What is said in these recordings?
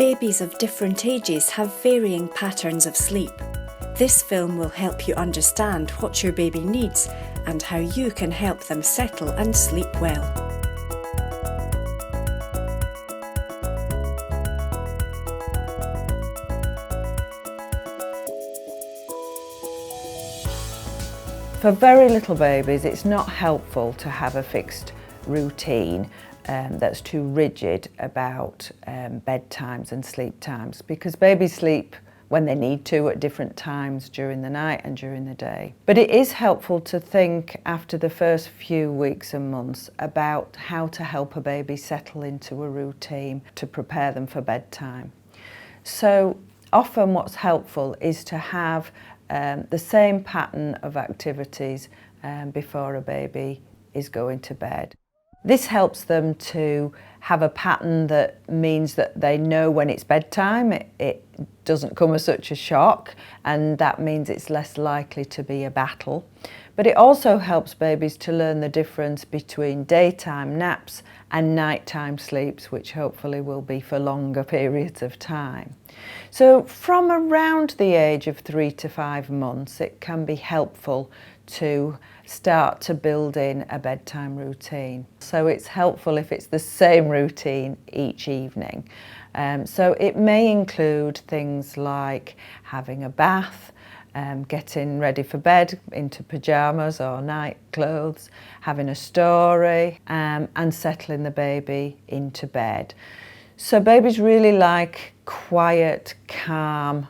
Babies of different ages have varying patterns of sleep. This film will help you understand what your baby needs and how you can help them settle and sleep well. For very little babies, it's not helpful to have a fixed routine that's too rigid about bedtimes and sleep times, because babies sleep when they need to at different times during the night and during the day. But it is helpful to think after the first few weeks and months about how to help a baby settle into a routine to prepare them for bedtime. So often what's helpful is to have the same pattern of activities before a baby is going to bed. This helps them to have a pattern that means that they know when it's bedtime. It doesn't come as such a shock, and that means it's less likely to be a battle. But it also helps babies to learn the difference between daytime naps and nighttime sleeps, which hopefully will be for longer periods of time. So from around the age of 3 to 5 months, it can be helpful to start to build in a bedtime routine. So it's helpful if it's the same routine each evening. So it may include things like having a bath, getting ready for bed into pyjamas or night clothes, having a story, and settling the baby into bed. So babies really like quiet, calm,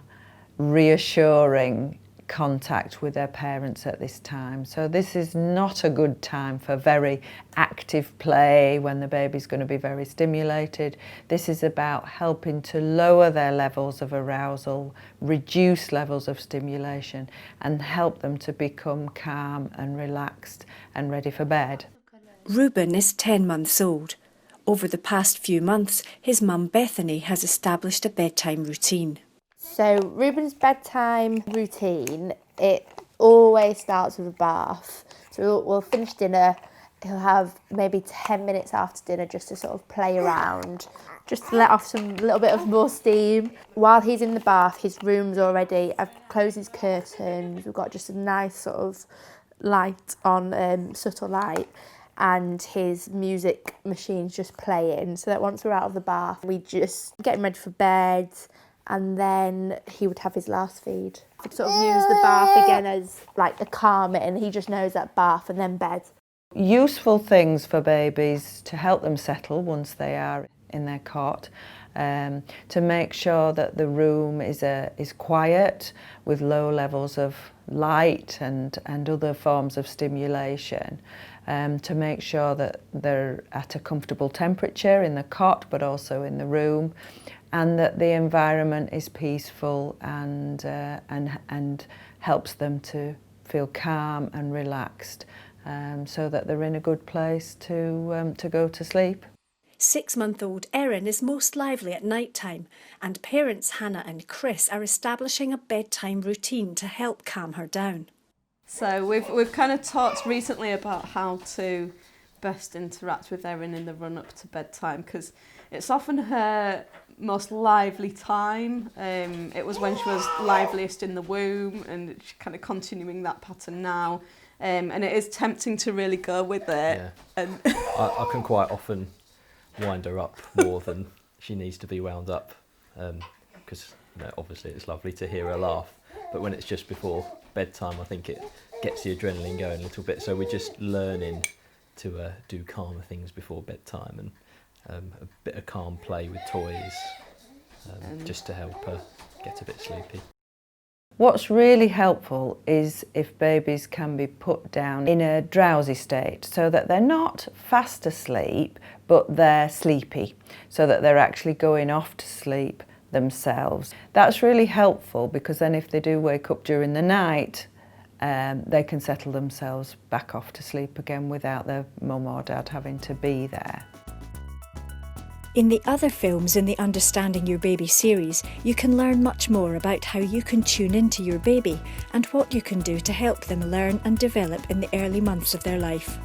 reassuring contact with their parents at this time. So this is not a good time for very active play when the baby's going to be very stimulated. This is about helping to lower their levels of arousal, reduce levels of stimulation, and help them to become calm and relaxed and ready for bed. Reuben is 10 months old. Over the past few months, his mum Bethany has established a bedtime routine. So Reuben's bedtime routine, it always starts with a bath. So we'll finish dinner, he'll have maybe 10 minutes after dinner just to sort of play around, just to let off little bit of more steam. While he's in the bath, his room's already, I've closed his curtains, we've got just a nice sort of light on, subtle light, and his music machine's just playing, so that once we're out of the bath, we just get him ready for bed, and then he would have his last feed. He'd sort of use the bath again as like a calm, and he just knows that bath and then bed. Useful things for babies to help them settle once they are in their cot, to make sure that the room is quiet with low levels of light and other forms of stimulation, to make sure that they're at a comfortable temperature in the cot but also in the room, and that the environment is peaceful and helps them to feel calm and relaxed, so that they're in a good place to go to sleep. 6-month-old Erin is most lively at night time, and parents Hannah and Chris are establishing a bedtime routine to help calm her down. So we've kind of talked recently about how to best interact with Erin in the run-up to bedtime, because it's often her most lively time. It was when she was liveliest in the womb, and she's kind of continuing that pattern now. And it is tempting to really go with it. Yeah. And I can quite often wind her up more than she needs to be wound up, because obviously it's lovely to hear her laugh, but when it's just before bedtime, I think it gets the adrenaline going a little bit. So we're just learning to do calmer things before bedtime, and a bit of calm play with toys, just to help her get a bit sleepy. What's really helpful is if babies can be put down in a drowsy state, so that they're not fast asleep but they're sleepy, so that they're actually going off to sleep themselves. That's really helpful, because then if they do wake up during the night, they can settle themselves back off to sleep again without their mum or dad having to be there. In the other films in the Understanding Your Baby series, you can learn much more about how you can tune into your baby and what you can do to help them learn and develop in the early months of their life.